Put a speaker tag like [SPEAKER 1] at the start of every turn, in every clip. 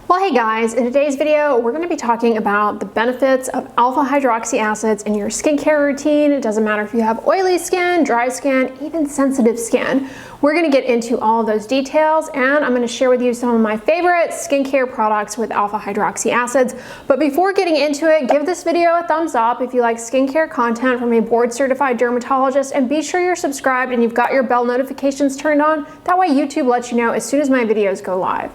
[SPEAKER 1] Well, hey guys, in today's video, we're going to be talking about the benefits of alpha hydroxy acids in your skincare routine. It doesn't matter if you have oily skin, dry skin, even sensitive skin. We're going to get into all of those details, and I'm going to share with you some of my favorite skincare products with alpha hydroxy acids. But before getting into it, give this video a thumbs up if you like skincare content from a board-certified dermatologist, and be sure you're subscribed and you've got your bell notifications turned on. That way YouTube lets you know as soon as my videos go live.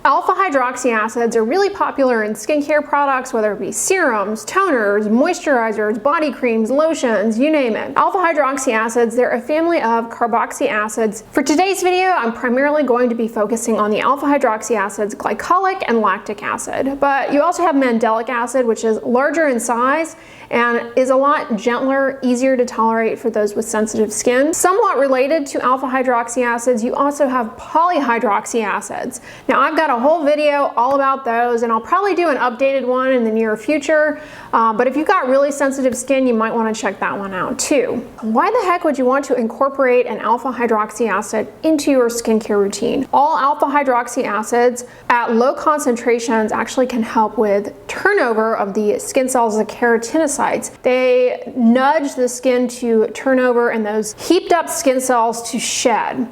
[SPEAKER 1] Alpha hydroxy acids are really popular in skincare products, whether it be serums, toners, moisturizers, body creams, lotions, you name it. Alpha hydroxy acids, they're a family of carboxy acids. For today's video, I'm primarily going to be focusing on the alpha hydroxy acids glycolic and lactic acid. But you also have mandelic acid, which is larger in size and is a lot gentler, easier to tolerate for those with sensitive skin. Somewhat related to alpha hydroxy acids, you also have polyhydroxy acids. Now I've got a whole video all about those, and I'll probably do an updated one in the near future, but if you've got really sensitive skin, you might want to check that one out too. Why the heck would you want to incorporate an alpha hydroxy acid into your skincare routine? All alpha hydroxy acids at low concentrations actually can help with turnover of the skin cells, the keratinocytes. They nudge the skin to turn over and those heaped up skin cells to shed.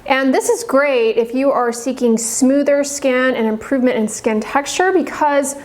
[SPEAKER 1] And this is great if you are seeking smoother skin and improvement in skin texture, because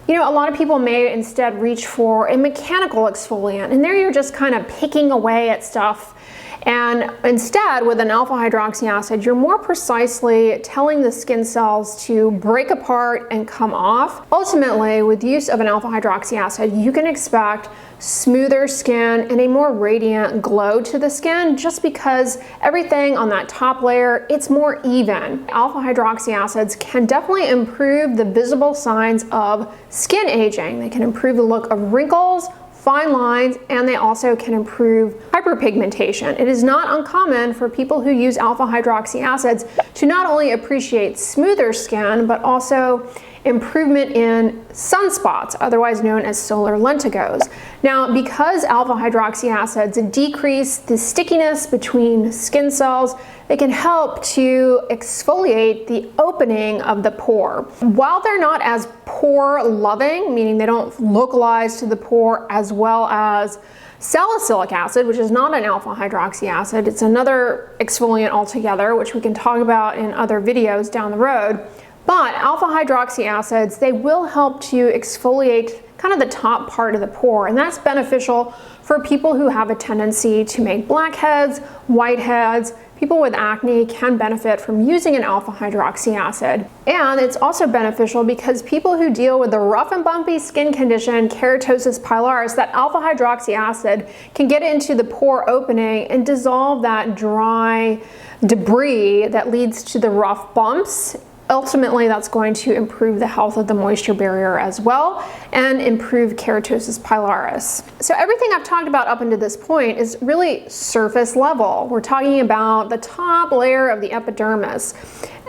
[SPEAKER 1] a lot of people may instead reach for a mechanical exfoliant, and there you're just kind of picking away at stuff. And instead, with an alpha hydroxy acid, you're more precisely telling the skin cells to break apart and come off. Ultimately, with use of an alpha hydroxy acid, you can expect smoother skin and a more radiant glow to the skin, just because everything on that top layer, it's more even. Alpha hydroxy acids can definitely improve the visible signs of skin aging. They can improve the look of wrinkles, fine lines, and they also can improve hyperpigmentation. It is not uncommon for people who use alpha hydroxy acids to not only appreciate smoother skin, but also improvement in sunspots, otherwise known as solar lentigos. Now, because alpha hydroxy acids decrease the stickiness between skin cells, they can help to exfoliate the opening of the pore. While they're not as pore loving, meaning they don't localize to the pore as well as salicylic acid, which is not an alpha hydroxy acid, it's another exfoliant altogether, which we can talk about in other videos down the road. But alpha hydroxy acids, they will help to exfoliate kind of the top part of the pore, and that's beneficial for people who have a tendency to make blackheads, whiteheads. People with acne can benefit from using an alpha hydroxy acid. And it's also beneficial because people who deal with the rough and bumpy skin condition keratosis pilaris, that alpha hydroxy acid can get into the pore opening and dissolve that dry debris that leads to the rough bumps. Ultimately, that's going to improve the health of the moisture barrier as well and improve keratosis pilaris. So everything I've talked about up until this point is really surface level. We're talking about the top layer of the epidermis.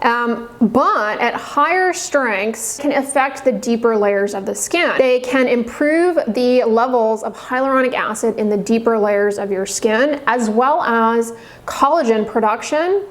[SPEAKER 1] But at higher strengths can affect the deeper layers of the skin. They can improve the levels of hyaluronic acid in the deeper layers of your skin, as well as collagen production.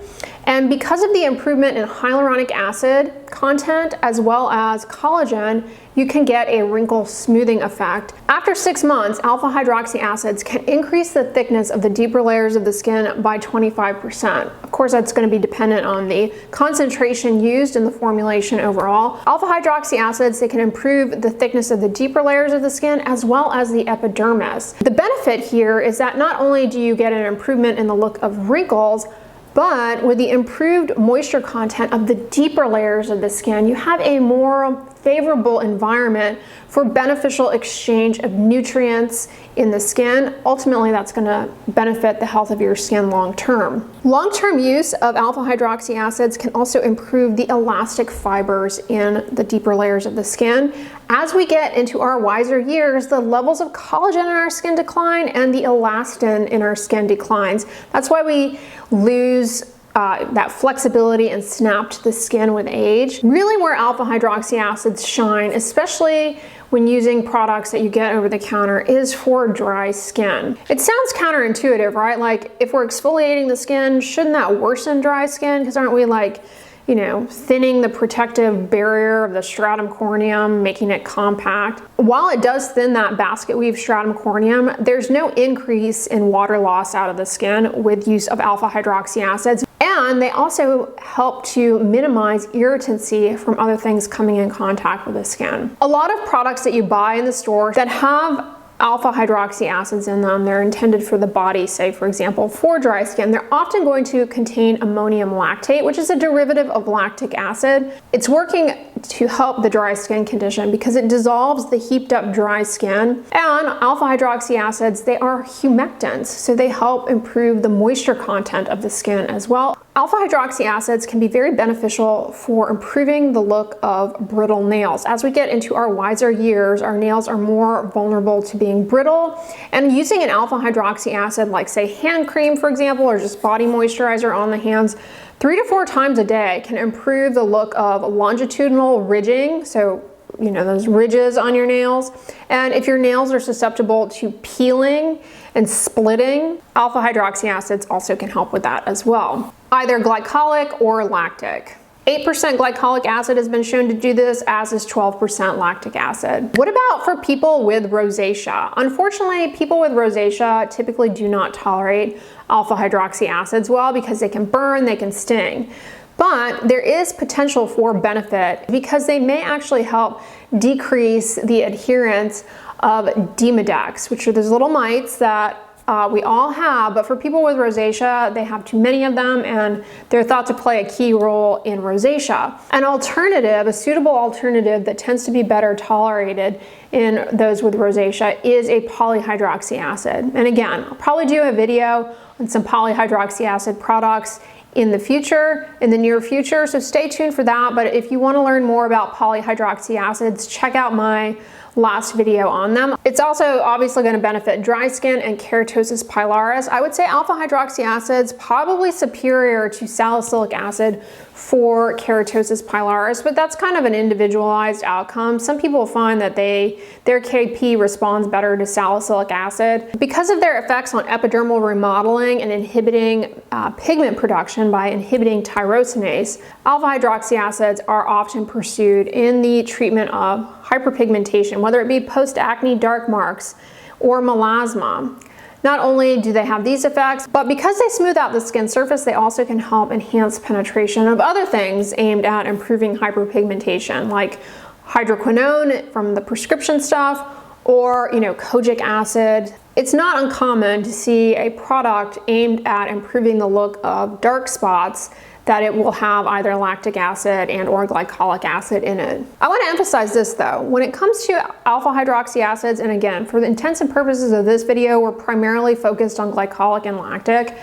[SPEAKER 1] And because of the improvement in hyaluronic acid content as well as collagen, you can get a wrinkle smoothing effect. After 6 months, alpha hydroxy acids can increase the thickness of the deeper layers of the skin by 25%. Of course, that's going to be dependent on the concentration used in the formulation overall. Alpha hydroxy acids, they can improve the thickness of the deeper layers of the skin as well as the epidermis. The benefit here is that not only do you get an improvement in the look of wrinkles, but with the improved moisture content of the deeper layers of the skin, you have a more favorable environment for beneficial exchange of nutrients in the skin. Ultimately, that's going to benefit the health of your skin long term. Long-term use of alpha hydroxy acids can also improve the elastic fibers in the deeper layers of the skin. As we get into our wiser years, the levels of collagen in our skin decline and the elastin in our skin declines. That's why we lose that flexibility and snap to the skin with age. Really where alpha hydroxy acids shine, especially when using products that you get over the counter, is for dry skin. It sounds counterintuitive, right? Like if we're exfoliating the skin, shouldn't that worsen dry skin? Because aren't we like you know, thinning the protective barrier of the stratum corneum, making it compact. While it does thin that basket weave stratum corneum, there's no increase in water loss out of the skin with use of alpha hydroxy acids. And they also help to minimize irritancy from other things coming in contact with the skin. A lot of products that you buy in the store that have alpha hydroxy acids in them, they're intended for the body, say for example for dry skin, they're often going to contain ammonium lactate, which is a derivative of lactic acid. It's working to help the dry skin condition because it dissolves the heaped up dry skin. And alpha hydroxy acids, they are humectants, so they help improve the moisture content of the skin as well. Alpha hydroxy acids can be very beneficial for improving the look of brittle nails. As we get into our wiser years, our nails are more vulnerable to being brittle, and using an alpha hydroxy acid like say hand cream for example, or just body moisturizer on the hands 3 to 4 times a day can improve the look of longitudinal ridging, so you know, those ridges on your nails. And if your nails are susceptible to peeling and splitting, alpha hydroxy acids also can help with that as well. Either glycolic or lactic. 8% glycolic acid has been shown to do this, as is 12% lactic acid. What about for people with rosacea? Unfortunately, people with rosacea typically do not tolerate alpha hydroxy acids well because they can burn, they can sting. But there is potential for benefit because they may actually help decrease the adherence of Demodex, which are those little mites that we all have, but for people with rosacea, they have too many of them and they're thought to play a key role in rosacea. An alternative, a suitable alternative that tends to be better tolerated in those with rosacea is a polyhydroxy acid. And again, I'll probably do a video on some polyhydroxy acid products in the future, in the near future, so stay tuned for that. But if you want to learn more about polyhydroxy acids, check out my last video on them. It's also obviously going to benefit dry skin and keratosis pilaris. I would say alpha hydroxy acid's probably superior to salicylic acid for keratosis pilaris, but that's kind of an individualized outcome. Some people find that their KP responds better to salicylic acid. Because of their effects on epidermal remodeling and inhibiting pigment production by inhibiting tyrosinase, alpha hydroxy acids are often pursued in the treatment of hyperpigmentation, whether it be post-acne dark marks or melasma. Not only do they have these effects, but because they smooth out the skin surface, they also can help enhance penetration of other things aimed at improving hyperpigmentation, like hydroquinone from the prescription stuff, or kojic acid. It's not uncommon to see a product aimed at improving the look of dark spots that it will have either lactic acid and or glycolic acid in it. I want to emphasize this though, when it comes to alpha hydroxy acids, and again, for the intents and purposes of this video, we're primarily focused on glycolic and lactic,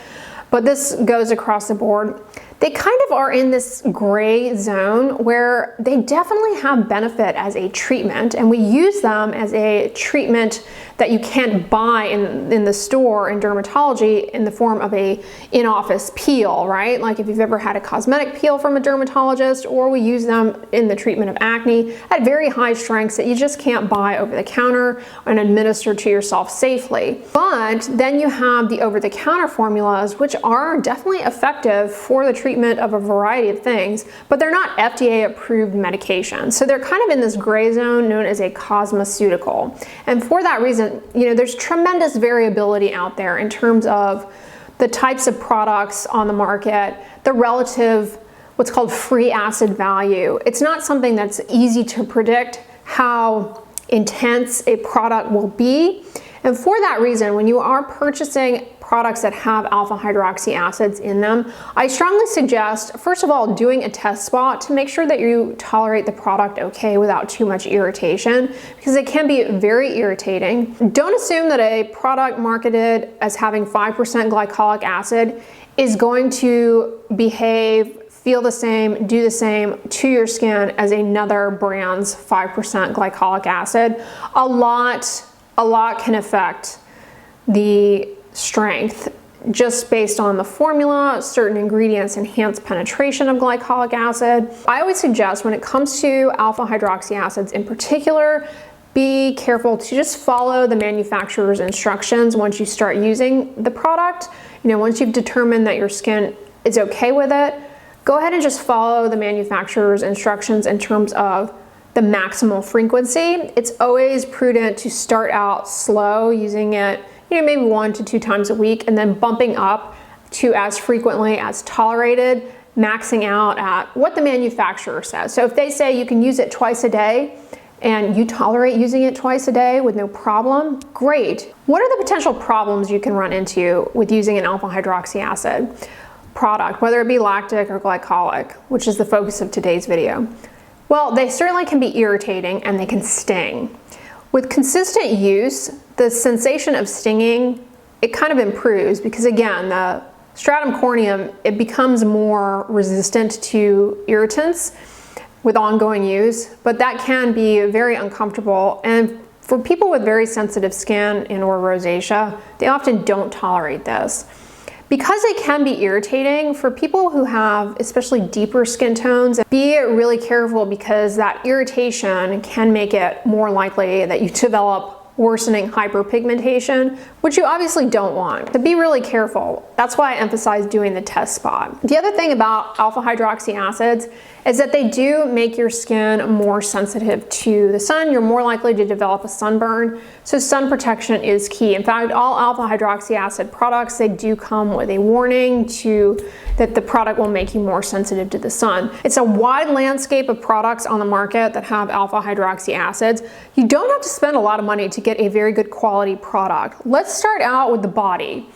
[SPEAKER 1] but this goes across the board. They kind of are in this gray zone where they definitely have benefit as a treatment, and we use them as a treatment that you can't buy in the store in dermatology in the form of a in-office peel, right? Like if you've ever had a cosmetic peel from a dermatologist, or we use them in the treatment of acne at very high strengths that you just can't buy over the counter and administer to yourself safely. But then you have the over-the-counter formulas, which are definitely effective for the treatment of a variety of things, but they're not FDA approved medications. So they're kind of in this gray zone known as a cosmeceutical. And for that reason, there's tremendous variability out there in terms of the types of products on the market, the relative, what's called free acid value. It's not something that's easy to predict how intense a product will be. And for that reason, when you are purchasing products that have alpha hydroxy acids in them, I strongly suggest, first of all, doing a test spot to make sure that you tolerate the product okay without too much irritation, because it can be very irritating. Don't assume that a product marketed as having 5% glycolic acid is going to behave, feel the same, do the same to your skin as another brand's 5% glycolic acid. A lot can affect the strength just based on the formula. Certain ingredients enhance penetration of glycolic acid. I always suggest, when it comes to alpha hydroxy acids in particular, be careful to just follow the manufacturer's instructions once you start using the product. Once you've determined that your skin is okay with it, go ahead and just follow the manufacturer's instructions in terms of the maximal frequency. It's always prudent to start out slow, using it, maybe 1 to 2 times a week, and then bumping up to as frequently as tolerated, maxing out at what the manufacturer says. So if they say you can use it twice a day and you tolerate using it twice a day with no problem, great. What are the potential problems you can run into with using an alpha hydroxy acid product, whether it be lactic or glycolic, which is the focus of today's video? Well, they certainly can be irritating and they can sting. With consistent use, the sensation of stinging, it kind of improves because, again, the stratum corneum, it becomes more resistant to irritants with ongoing use, but that can be very uncomfortable. And for people with very sensitive skin and or rosacea, they often don't tolerate this. Because it can be irritating, for people who have especially deeper skin tones, be really careful because that irritation can make it more likely that you develop worsening hyperpigmentation, which you obviously don't want. So be really careful. That's why I emphasize doing the test spot. The other thing about alpha hydroxy acids is that they do make your skin more sensitive to the sun. You're more likely to develop a sunburn. So sun protection is key. In fact, all alpha hydroxy acid products, they do come with a warning that the product will make you more sensitive to the sun. It's a wide landscape of products on the market that have alpha hydroxy acids. You don't have to spend a lot of money to get a very good quality product. Let's start out with the body.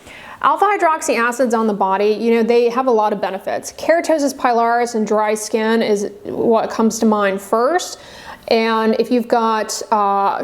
[SPEAKER 1] Alpha hydroxy acids on the body, they have a lot of benefits. Keratosis pilaris and dry skin is what comes to mind first. And if you've got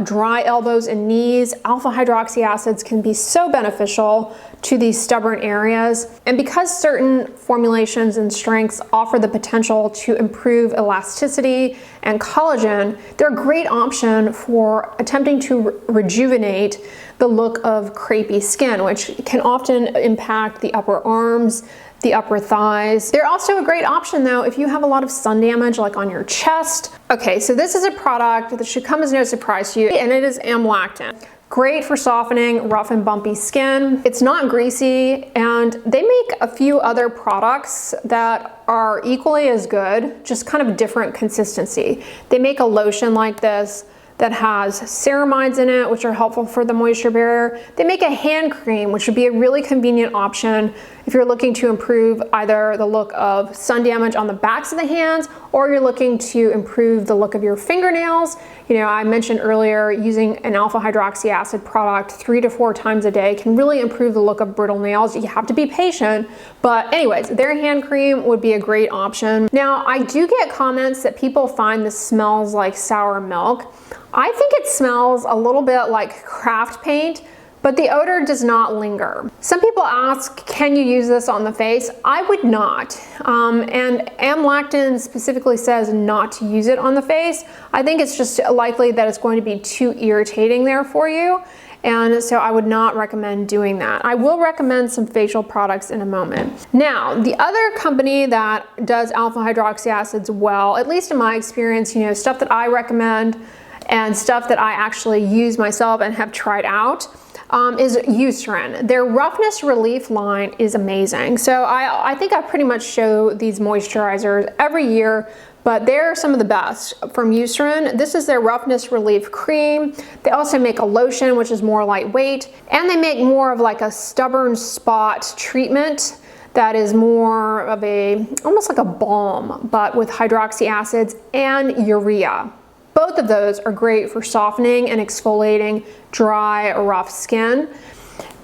[SPEAKER 1] dry elbows and knees, alpha hydroxy acids can be so beneficial to these stubborn areas. And because certain formulations and strengths offer the potential to improve elasticity and collagen, they're a great option for attempting to rejuvenate the look of crepey skin, which can often impact the upper arms, the upper thighs. They're also a great option though if you have a lot of sun damage like on your chest. Okay, so this is a product that should come as no surprise to you, and it is amlactin. Great for softening rough and bumpy skin. It's not greasy, and they make a few other products that are equally as good, just kind of different consistency. They make a lotion like this that has ceramides in it, which are helpful for the moisture barrier. They make a hand cream, which would be a really convenient option if you're looking to improve either the look of sun damage on the backs of the hands, or you're looking to improve the look of your fingernails. I mentioned earlier, using an alpha hydroxy acid product 3 to 4 times a day can really improve the look of brittle nails. You have to be patient, but anyways, their hand cream would be a great option. Now, I do get comments that people find this smells like sour milk. I think it smells a little bit like craft paint, but the odor does not linger. Some people ask, can you use this on the face? I would not. And amlactin specifically says not to use it on the face. I think it's just likely that it's going to be too irritating there for you. And so I would not recommend doing that. I will recommend some facial products in a moment. Now, the other company that does alpha hydroxy acids well, at least in my experience, stuff that I recommend and stuff that I actually use myself and have tried out, is Eucerin. Their roughness relief line is amazing. So I think I pretty much show these moisturizers every year, but they're some of the best from Eucerin. This is their roughness relief cream. They also make a lotion, which is more lightweight, and they make more of like a stubborn spot treatment that is more of almost like a balm, but with hydroxy acids and urea. Both of those are great for softening and exfoliating dry or rough skin.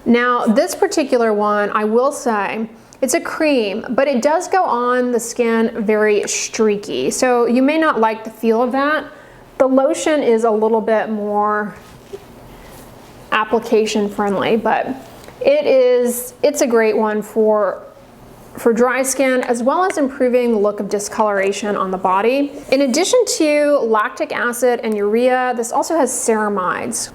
[SPEAKER 1] Now, this particular one, I will say, it's a cream, but it does go on the skin very streaky. So you may not like the feel of that. The lotion is a little bit more application friendly, but it's a great one for dry skin, as well as improving the look of discoloration on the body. In addition to lactic acid and urea, this also has ceramides.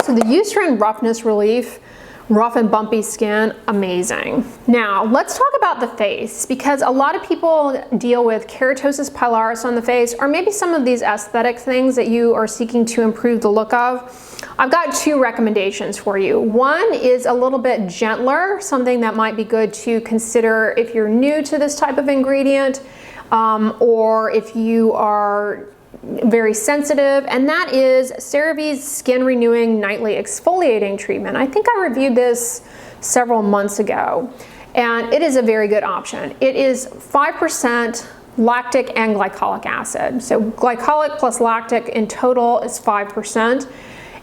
[SPEAKER 1] So the Eucerin Roughness Relief rough and bumpy skin, amazing. Now, let's talk about the face, because a lot of people deal with keratosis pilaris on the face, or maybe some of these aesthetic things that you are seeking to improve the look of. I've got two recommendations for you. One is a little bit gentler, something that might be good to consider if you're new to this type of ingredient, or if you are very sensitive, and that is CeraVe's Skin Renewing Nightly Exfoliating Treatment. I think I reviewed this several months ago, and it is a very good option. It is 5% lactic and glycolic acid. So glycolic plus lactic in total is 5%.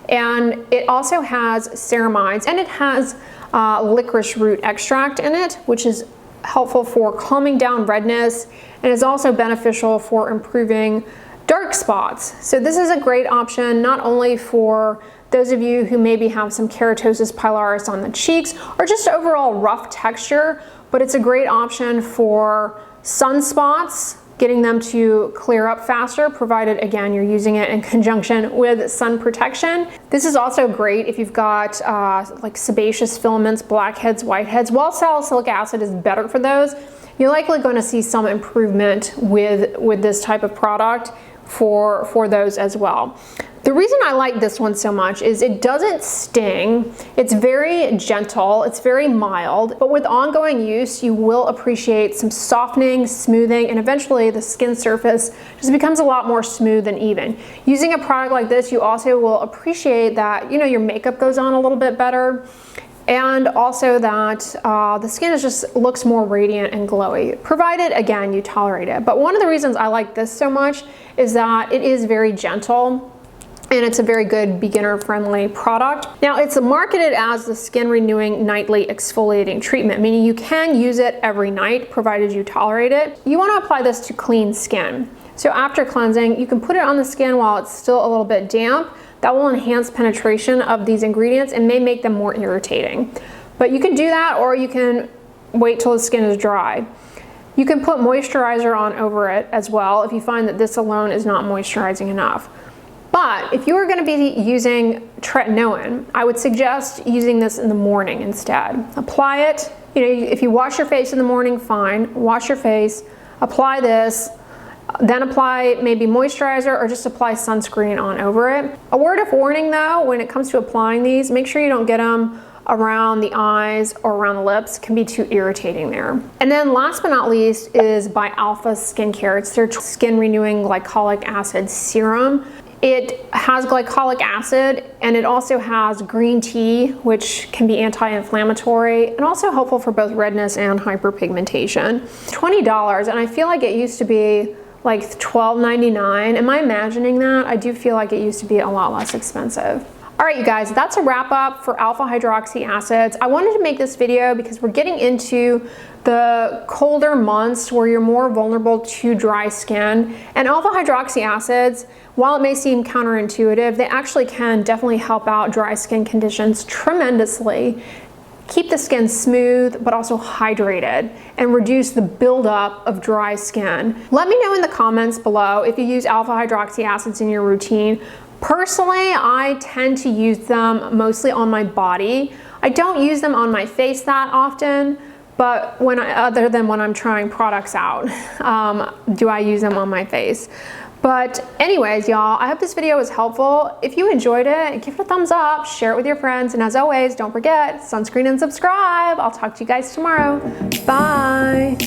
[SPEAKER 1] And it also has ceramides, and it has licorice root extract in it, which is helpful for calming down redness, and is also beneficial for improving dark spots. So this is a great option, not only for those of you who maybe have some keratosis pilaris on the cheeks or just overall rough texture, but it's a great option for sunspots, getting them to clear up faster, provided again you're using it in conjunction with sun protection. This is also great if you've got like sebaceous filaments, blackheads, whiteheads. While salicylic acid is better for those, you're likely going to see some improvement with this type of product for those as well. The reason I like this one so much is it doesn't sting, it's very gentle, it's very mild, but with ongoing use you will appreciate some softening, smoothing, and eventually the skin surface just becomes a lot more smooth and even. Using a product like this, you also will appreciate that, you know, your makeup goes on a little bit better, and also that the skin just looks more radiant and glowy, provided again you tolerate it. But one of the reasons I like this so much is that it is very gentle, and it's a very good beginner-friendly product. Now, it's marketed as the Skin Renewing Nightly Exfoliating Treatment, meaning you can use it every night, provided you tolerate it. You want to apply this to clean skin. So after cleansing, you can put it on the skin while it's still a little bit damp. That will enhance penetration of these ingredients and may make them more irritating. But you can do that, or you can wait till the skin is dry. You can put moisturizer on over it as well if you find that this alone is not moisturizing enough. But if you are going to be using tretinoin, I would suggest using this in the morning instead. Apply it, you know, if you wash your face in the morning, fine. Wash your face, apply this, then apply maybe moisturizer or just apply sunscreen on over it. A word of warning though, when it comes to applying these, make sure you don't get them around the eyes or around the lips. It can be too irritating there. And then last but not least is by Alpha Skincare. It's their Skin Renewing Glycolic Acid Serum. It has glycolic acid, and it also has green tea, which can be anti-inflammatory and also helpful for both redness and hyperpigmentation. $20, and I feel like it used to be like $12.99. Am I imagining that? I do feel like it used to be a lot less expensive. All right, you guys, that's a wrap up for alpha hydroxy acids. I wanted to make this video because we're getting into the colder months where you're more vulnerable to dry skin. And alpha hydroxy acids, while it may seem counterintuitive, they actually can definitely help out dry skin conditions tremendously. Keep the skin smooth, but also hydrated, and reduce the buildup of dry skin. Let me know in the comments below if you use alpha hydroxy acids in your routine. Personally, I tend to use them mostly on my body. I don't use them on my face that often, but other than when I'm trying products out, do I use them on my face. But anyways, y'all, I hope this video was helpful. If you enjoyed it, give it a thumbs up, share it with your friends, and as always, don't forget, sunscreen and subscribe. I'll talk to you guys tomorrow. Bye.